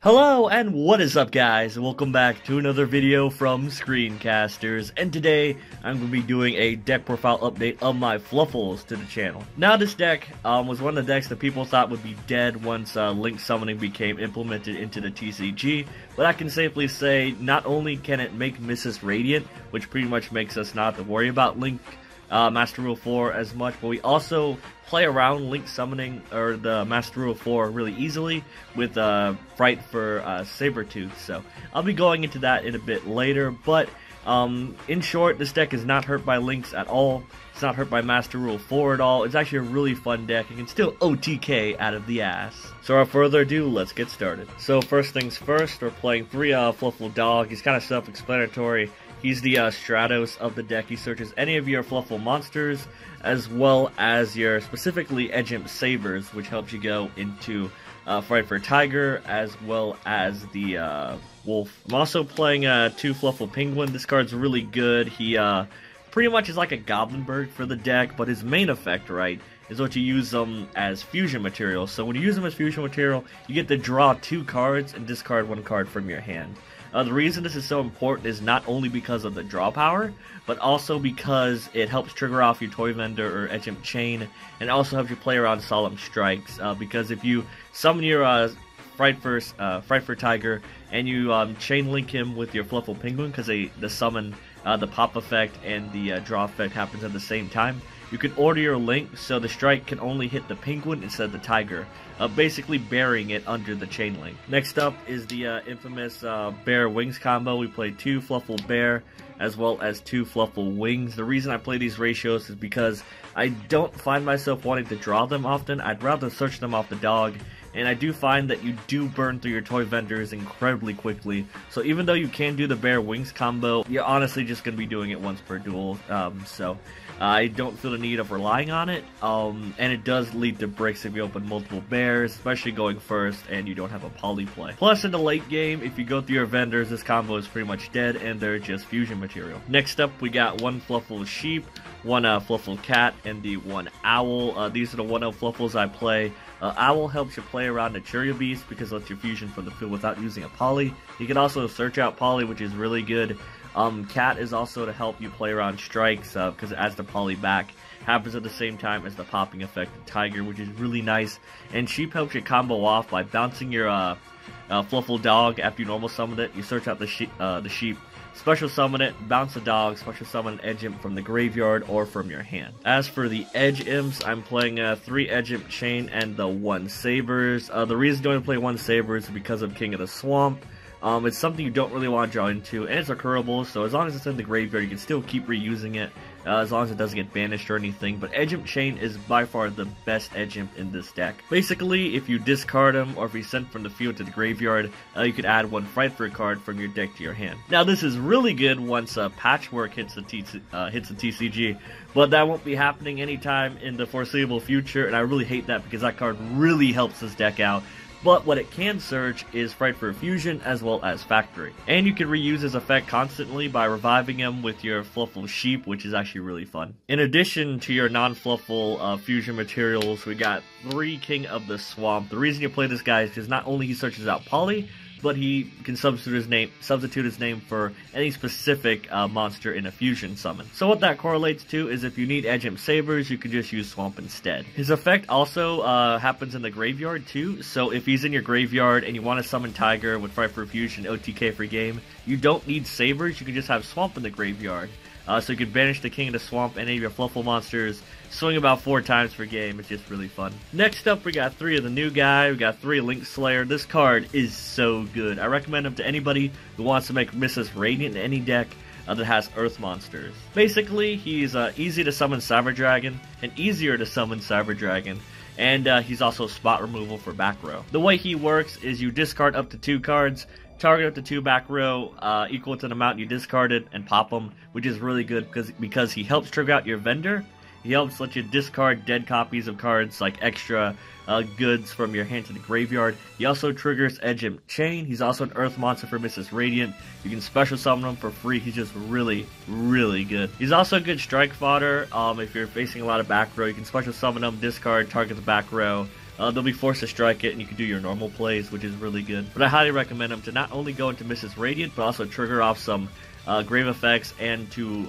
Hello and what is up guys, welcome back to another video from Screencasters, and today I'm going to be doing a deck profile update of my Fluffles to the channel. Now this deck was one of the decks that people thought would be dead once Link Summoning became implemented into the TCG, but I can safely say not only can it make Mrs. Radiant, which pretty much makes us not have to worry about Link Master Rule 4 as much, but we also play around Link Summoning or the Master Rule 4 really easily with Fright for Sabertooth, so I'll be going into that in a bit later, but in short, this deck is not hurt by Links at all. It's not hurt by Master Rule 4 at all. It's actually a really fun deck. You can still OTK out of the ass. So without further ado, let's get started. So first things first, we're playing 3 Fluffle Dog. He's kind of self-explanatory. He's the Stratos of the deck. He searches any of your Fluffle monsters, as well as your specifically Edgemp Sabers, which helps you go into Fright for Tiger, as well as the Wolf. I'm also playing 2 Fluffle Penguin. This card's really good. He pretty much is like a Goblin Bird for the deck, but his main effect, right, is what you use them as fusion material. So when you use them as fusion material, you get to draw 2 cards and discard 1 card from your hand. The reason this is so important is not only because of the draw power, but also because it helps trigger off your Toy Vendor or Edgemp Chain, and also helps you play around Solemn Strikes, because if you summon your Fright for Tiger, and you chain link him with your Fluffle Penguin, because the summon, the pop effect, and the draw effect happens at the same time, you can order your link so the strike can only hit the penguin instead of the tiger, basically burying it under the chain link. Next up is the infamous Bear Wings combo. We play 2 Fluffle Bear as well as 2 Fluffle Wings. The reason I play these ratios is because I don't find myself wanting to draw them often. I'd rather search them off the dog. And I do find that you do burn through your Toy Vendors incredibly quickly. So even though you can do the Bear Wings combo, you're honestly just going to be doing it once per duel. So I don't feel the need of relying on it. And it does lead to bricks if you open multiple bears, especially going first and you don't have a poly play. Plus in the late game, if you go through your vendors, this combo is pretty much dead and they're just fusion material. Next up, we got 1 Fluffle Sheep, 1 Fluffle Cat, and the 1 Owl. These are the 1 Fluffles I play. Owl helps you play around the Cheerio Beast because it lets you fusion from the field without using a poly. You can also search out poly, which is really good. Cat is also to help you play around strikes because it adds the poly back. Happens at the same time as the popping effect of Tiger, which is really nice. And Sheep helps you combo off by bouncing your Fluffle Dog after you normal summon it. You search out the sheep, special summon it, bounce the dog, special summon an Edgemp from the graveyard or from your hand. As for the Edge Imps, I'm playing 3 Edgemp Chain and the 1 Sabers. The reason I only play 1 Saber is because of King of the Swamp. It's something you don't really want to draw into, and it's recurable, so as long as it's in the graveyard, you can still keep reusing it, as long as it doesn't get banished or anything. But Edgemp Chain is by far the best Edgemp in this deck. Basically, if you discard him, or if he's sent from the field to the graveyard, you could add 1 Fright for a card from your deck to your hand. Now, this is really good once Patchwork hits the TCG, but that won't be happening anytime in the foreseeable future, and I really hate that because that card really helps this deck out. But what it can search is Fright for Fusion as well as Factory. And you can reuse his effect constantly by reviving him with your Fluffle Sheep, which is actually really fun. In addition to your non-Fluffle fusion materials, we got 3 King of the Swamp. The reason you play this guy is because not only he searches out poly, but he can substitute his name for any specific monster in a fusion summon. So what that correlates to is if you need Edgemp Sabers, you can just use Swamp instead. His effect also happens in the graveyard too, so if he's in your graveyard and you want to summon Tiger with Fright for Fusion, OTK for game, you don't need Sabers, you can just have Swamp in the graveyard. So you can banish the King of the Swamp, any of your Fluffle monsters, swing about 4 times per game. It's just really fun. Next up, we got 3 of the new guy. We got 3 Link Slayer. This card is so good. I recommend him to anybody who wants to make Mrs. Radiant in any deck that has Earth monsters. Basically, he's easy to summon Cyber Dragon and easier to summon Cyber Dragon. And he's also spot removal for back row. The way he works is you discard up to 2 cards, target up to 2 back row equal to the amount you discarded, and pop them, which is really good because he helps trigger out your vendor. He helps let you discard dead copies of cards like extra goods from your hand to the graveyard. He also triggers Edgemp Chain. He's also an Earth monster for Mrs. Radiant. You can special summon him for free. He's just really, really good. He's also good strike fodder. If you're facing a lot of back row, you can special summon him, discard, target the back row, they'll be forced to strike it, and you can do your normal plays, which is really good. But I highly recommend them to not only go into Mrs. Radiant, but also trigger off some grave effects and to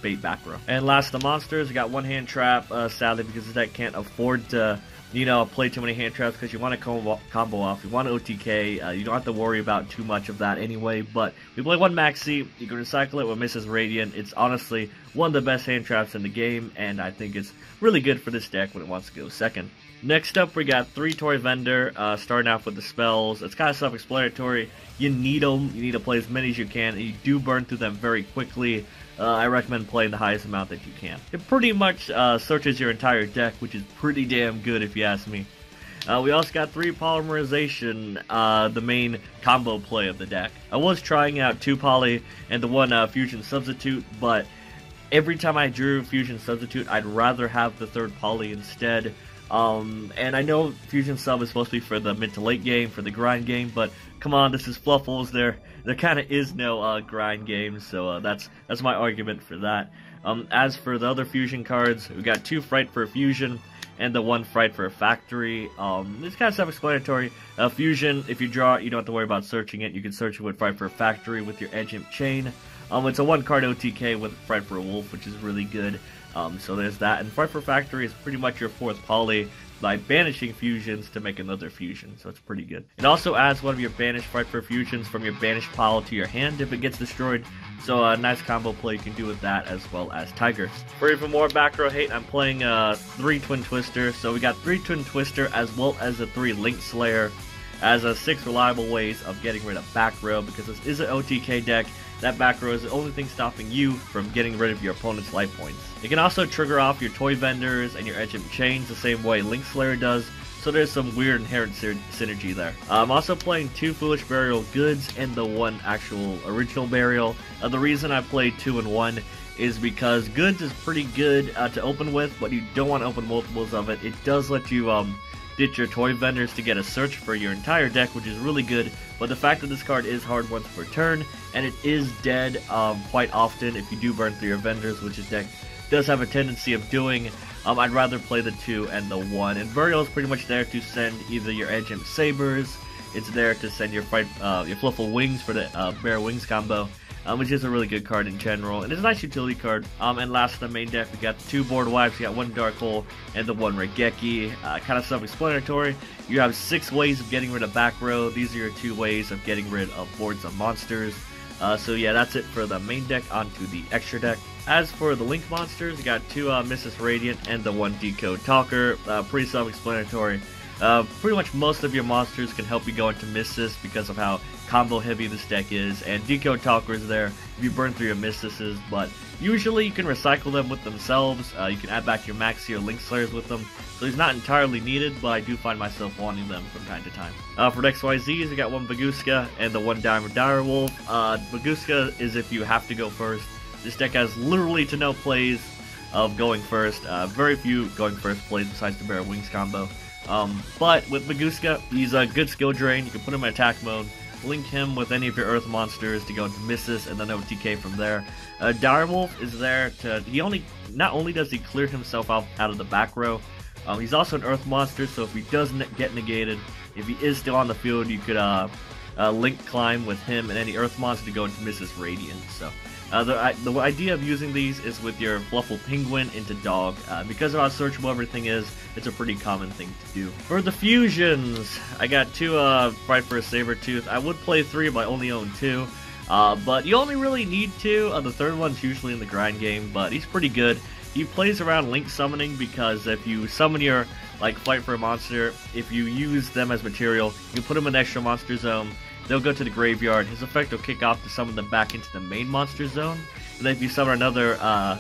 bait back row. And last, the monsters. You got one hand trap, sadly, because this deck can't afford to, you know, play too many hand traps because you want to combo off. You want OTK. You don't have to worry about too much of that anyway. But we play one Maxi. You can recycle it with Mrs. Radiant. It's honestly one of the best hand traps in the game, and I think it's really good for this deck when it wants to go second. Next up, we got 3 Toy Vendor, starting off with the spells. It's kind of self-explanatory. You need them. You need to play as many as you can, and you do burn through them very quickly. I recommend playing the highest amount that you can. It pretty much searches your entire deck, which is pretty damn good if you ask me. We also got 3 Polymerization, the main combo play of the deck. I was trying out 2 Poly and the 1 Fusion Substitute, but every time I drew Fusion Substitute, I'd rather have the 3rd Poly instead. And I know Fusion Sub is supposed to be for the mid to late game, for the grind game, but come on, this is Fluffles. There kind of is no grind game, so that's my argument for that. As for the other Fusion cards, we got 2 Fright for Fusion and the 1 Fright for Factory. It's kind of self-explanatory. Fusion, if you draw it, you don't have to worry about searching it. You can search it with Fright for Factory with your Edge Imp Chain. It's a 1-card OTK with Fright for Wolf, which is really good. So there's that, and Fright for Factory is pretty much your 4th Poly by banishing fusions to make another fusion, so it's pretty good. It also adds one of your banished Fright for Fusions from your banished pile to your hand if it gets destroyed, so a nice combo play you can do with that as well as Tiger. For even more back row hate, I'm playing 3 Twin Twister, so we got 3 Twin Twister as well as the 3 Link Slayer as 6 reliable ways of getting rid of back row, because this is an OTK deck. That back row is the only thing stopping you from getting rid of your opponent's life points. You can also trigger off your Toy Vendors and your Edge Imp Chains the same way Link Slayer does, so there's some weird inherent synergy there. I'm also playing 2 Foolish Burial Goods and the 1 actual original Burial. The reason I played 2 and 1 is because Goods is pretty good to open with, but you don't want to open multiples of it. It does let you ditch your Toy Vendors to get a search for your entire deck, which is really good, but the fact that this card is hard once per turn, and it is dead quite often if you do burn through your Vendors, which this deck does have a tendency of doing, I'd rather play the 2 and the 1. And Burial is pretty much there to send either your Edge Imp Sabers, it's there to send your Fluffle Wings for the Bear Wings combo, which is a really good card in general, and it's a nice utility card. And last in the main deck, we got 2 Board Wipes, we got 1 Dark Hole, and the 1 Regeki. Kind of self-explanatory. You have 6 ways of getting rid of back row. These are your 2 ways of getting rid of boards of monsters. So yeah, that's it for the main deck. Onto the extra deck. As for the Link monsters, you got 2 Mrs. Radiant and the 1 Decode Talker. Pretty self-explanatory. Pretty much most of your monsters can help you go into Misses because of how combo heavy this deck is, and Decode Talker is there if you burn through your Misses, but usually you can recycle them with themselves. You can add back your Maxi or Link Slayers with them, so he's not entirely needed, but I do find myself wanting them from time to time. For XYZs, we got 1 Baguska and the 1 Diamond Direwolf. Baguska is if you have to go first. This deck has literally to no plays of going first. Very few going first plays besides the Bear Wings combo. But with Baguska, he's a good skill drain. You can put him in attack mode, link him with any of your Earth monsters to go into Misses, and then OTK from there. Direwolf is there to, not only does he clear himself out of the back row, he's also an Earth monster, so if he doesn't get negated, if he is still on the field, you could link climb with him and any Earth monster to go into Mrs. Radiant. So the idea of using these is with your Fluffle Penguin into Dog. Because of how searchable everything is, it's a pretty common thing to do. For the fusions, I got 2 Fright for a Sabertooth. I would play 3, but I only own 2. But you only really need 2. The 3rd one's usually in the grind game, but he's pretty good. He plays around Link Summoning because if you summon your Fight for a monster, if you use them as material, you put them in extra monster zone. They'll go to the graveyard. His effect will kick off to summon them back into the main monster zone. And then if you summon another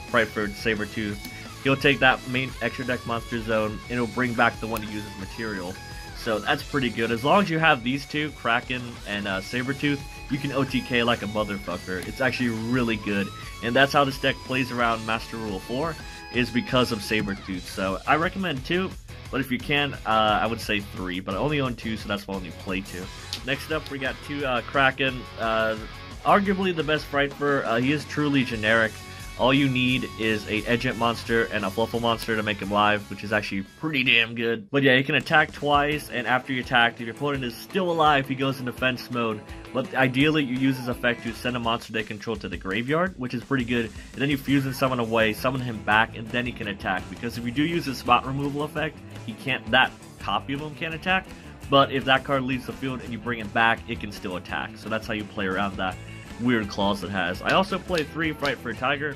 Fright for Sabertooth, he'll take that main extra deck monster zone and it'll bring back the one to use as material. So that's pretty good. As long as you have these 2, Kraken and Sabertooth, you can OTK like a motherfucker. It's actually really good. And that's how this deck plays around Master Rule 4, is because of Sabertooth. So I recommend 2, but if you can, I would say 3. But I only own 2, so that's why I only play 2. Next up, we got 2 Kraken. Arguably the best Fright for. He is truly generic. all you need is a Edgent monster and a Fluffle monster to make him live, which is actually pretty damn good. But yeah, you can attack twice, and after you attack, if your opponent is still alive, he goes in defense mode. But ideally, you use this effect to send a monster they control to the graveyard, which is pretty good. And then you fusion summon away, summon him back, and then he can attack. Because if you do use the spot removal effect, he can't. That copy of him can't attack. But if that card leaves the field and you bring it back, it can still attack. So that's how you play around that weird clause it has. I also play 3 Fright Fur Tiger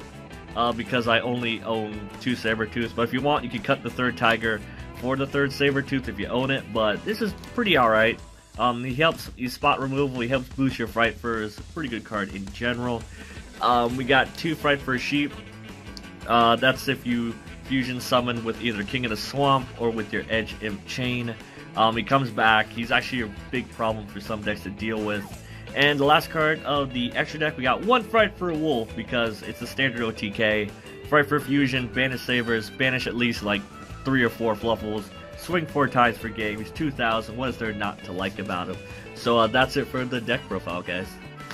because I only own 2 Sabertooths. But if you want, you can cut the 3rd Tiger for the 3rd Sabertooth if you own it. But this is pretty alright. He helps, he's spot removal, he helps boost your Fright Furs. Pretty good card in general. We got 2 Fright Fur Sheep. That's if you fusion summon with either King of the Swamp or with your Edge Imp Chain. He comes back. He's actually a big problem for some decks to deal with. And the last card of the extra deck, we got 1 Fright Fur Wolf because it's a standard OTK. Fright Fur Fusion, banish Sabers, banish at least like 3 or 4 Fluffles, swing 4 times per game. He's 2,000. What is there not to like about him? So that's it for the deck profile, guys.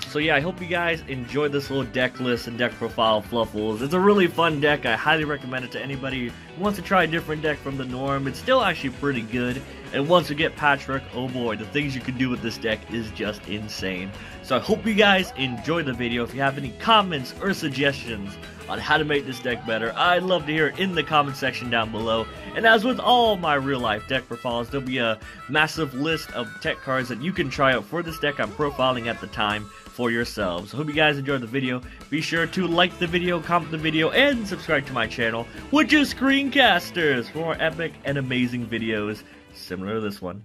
So yeah, I hope you guys enjoyed this little deck list and deck profile of Fluffles. It's a really fun deck. I highly recommend it to anybody who wants to try a different deck from the norm. It's still actually pretty good. And once you get Patchwork, oh boy, the things you can do with this deck is just insane. So I hope you guys enjoyed the video. If you have any comments or suggestions on how to make this deck better, I'd love to hear it in the comment section down below. And as with all my real life deck profiles, there'll be a massive list of tech cards that you can try out for this deck I'm profiling at the time for yourselves. I hope you guys enjoyed the video. Be sure to like the video, comment the video, and subscribe to my channel, which is Screencasters, for more epic and amazing videos similar to this one.